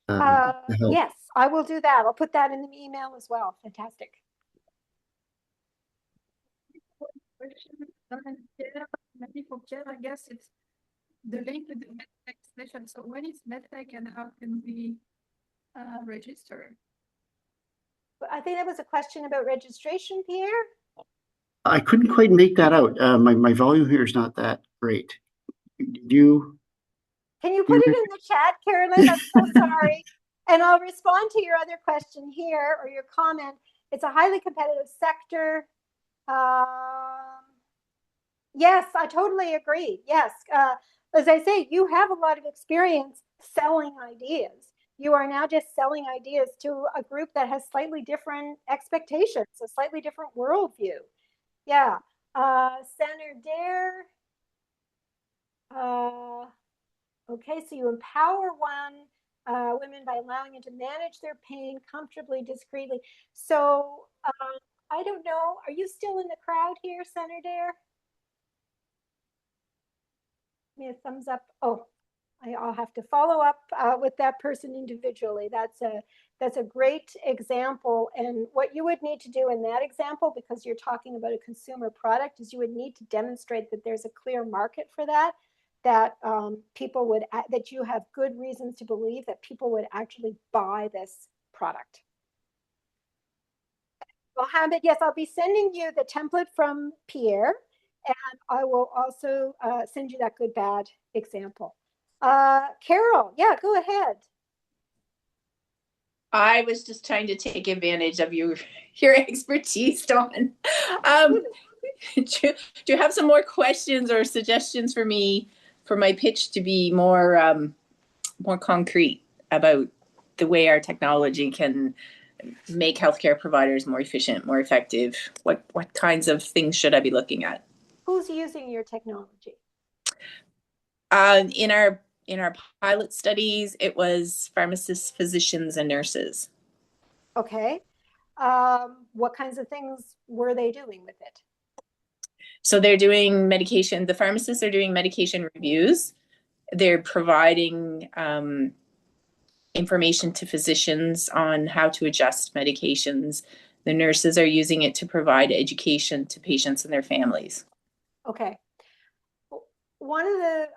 help. Yes, I will do that. I'll put that in the email as well. Fantastic. Maybe for Pierre, I guess it's the link with the MedTech session. So when is MedTech and how can we register? I think that was a question about registration, Pierre. I couldn't quite make that out. My volume here is not that great. Can you put it in the chat, Carolyn? I'm so sorry. And I'll respond to your other question here or your comment. It's a highly competitive sector. Yes, I totally agree. Yes. As I say, you have a lot of experience selling ideas. You are now just selling ideas to a group that has slightly different expectations, a slightly different worldview. Yeah. Senator Dare. Okay, so you empower women by allowing them to manage their pain comfortably, discreetly. So I don't know. Are you still in the crowd here, Senator Dare? Give me a thumbs up. Oh, I'll have to follow up with that person individually. That's a great example. And what you would need to do in that example, because you're talking about a consumer product, is you would need to demonstrate that there's a clear market for that, that people would, that you have good reasons to believe that people would actually buy this product. Mohammed, yes, I'll be sending you the template from Pierre, and I will also send you that good bad example. Carol, yeah, go ahead. I was just trying to take advantage of your expertise, Dawn. Do you have some more questions or suggestions for me for my pitch to be more concrete about the way our technology can make healthcare providers more efficient, more effective? What kinds of things should I be looking at? Who's using your technology? In our pilot studies, it was pharmacists, physicians, and nurses. Okay. What kinds of things were they doing with it? So they're doing medication. The pharmacists are doing medication reviews. They're providing information to physicians on how to adjust medications. The nurses are using it to provide education to patients and their families. Okay. One of the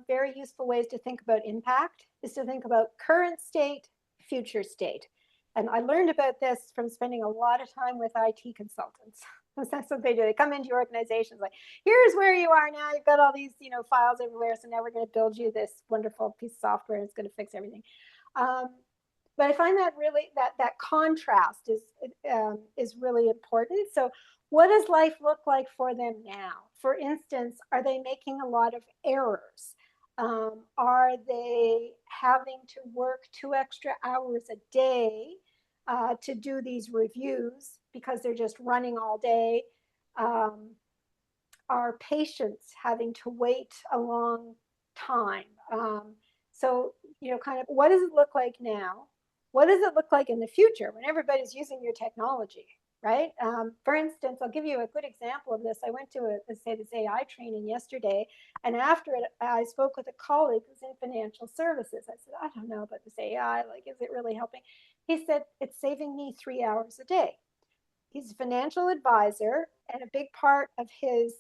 very useful ways to think about impact is to think about current state, future state. And I learned about this from spending a lot of time with IT consultants. That's what they do. They come into your organizations like, here's where you are now. You've got all these, files everywhere. So now we're going to build you this wonderful piece of software and it's going to fix everything. But I find that really that contrast is really important. So what does life look like for them now? For instance, are they making a lot of errors? Are they having to work 2 extra hours a day to do these reviews because they're just running all day? Are patients having to wait a long time? So, kind of what does it look like now? What does it look like in the future when everybody's using your technology, right? For instance, I'll give you a good example of this. I went to this AI training yesterday, and after it, I spoke with a colleague who's in financial services. I said, I don't know about this AI. Like, is it really helping? He said, it's saving me 3 hours a day. He's a financial advisor, and a big part of his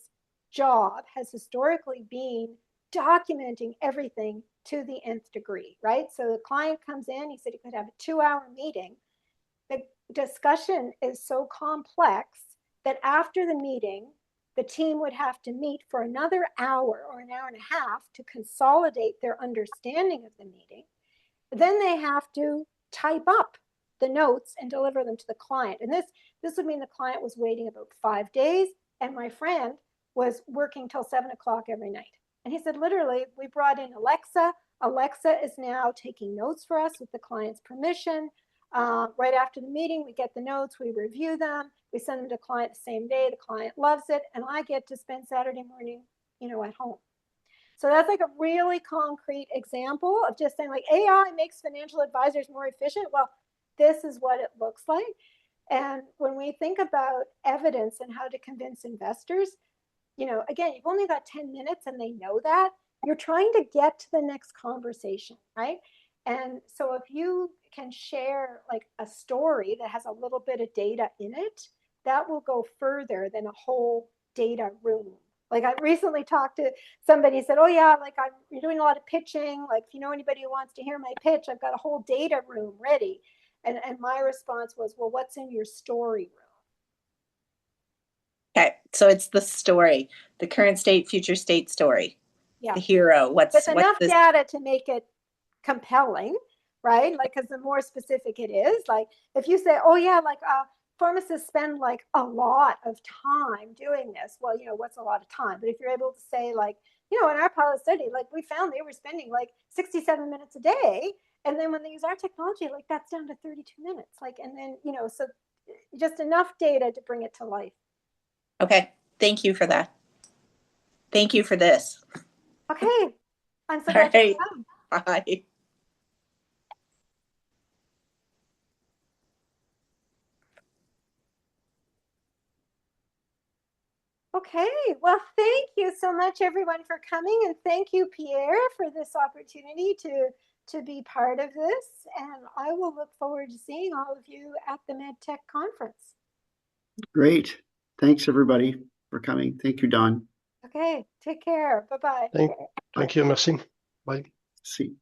job has historically been documenting everything to the nth degree, right? So the client comes in, he said he could have a 2-hour meeting. The discussion is so complex that after the meeting, the team would have to meet for another hour or an hour and a half to consolidate their understanding of the meeting. Then they have to type up the notes and deliver them to the client. And this would mean the client was waiting about 5 days, and my friend was working till 7 o'clock every night. And he said, literally, we brought in Alexa. Alexa is now taking notes for us with the client's permission. Right after the meeting, we get the notes, we review them, we send them to the client the same day. The client loves it, and I get to spend Saturday morning, at home. So that's like a really concrete example of just saying, like, AI makes financial advisors more efficient. Well, this is what it looks like. And when we think about evidence and how to convince investors, again, you've only got 10 minutes and they know that. You're trying to get to the next conversation, right? And so if you can share like a story that has a little bit of data in it, that will go further than a whole data room. Like I recently talked to somebody who said, oh yeah, like you're doing a lot of pitching. Like if you know anybody who wants to hear my pitch, I've got a whole data room ready. And my response was, well, what's in your story room? Okay, so it's the story, the current state, future state story. Yeah. The hero. With enough data to make it compelling, right? Like, because the more specific it is, like if you say, oh yeah, like pharmacists spend like a lot of time doing this. Well, you know, what's a lot of time? But if you're able to say, like, you know, in our pilot study, like we found they were spending like 67 minutes a day. And then when they use our technology, like that's down to 32 minutes. Like, and then, you know, so just enough data to bring it to life. Okay. Thank you for that. Thank you for this. Okay. I'm so All glad right. you come. Bye. Okay, well, thank you so much, everyone, for coming, and thank you, Pierre, for this opportunity to be part of this. And I will look forward to seeing all of you at the MedTech conference. Great. Thanks, everybody, for coming. Thank you, Don. Okay, take care. Bye-bye. Thank you. Merci. Bye. See.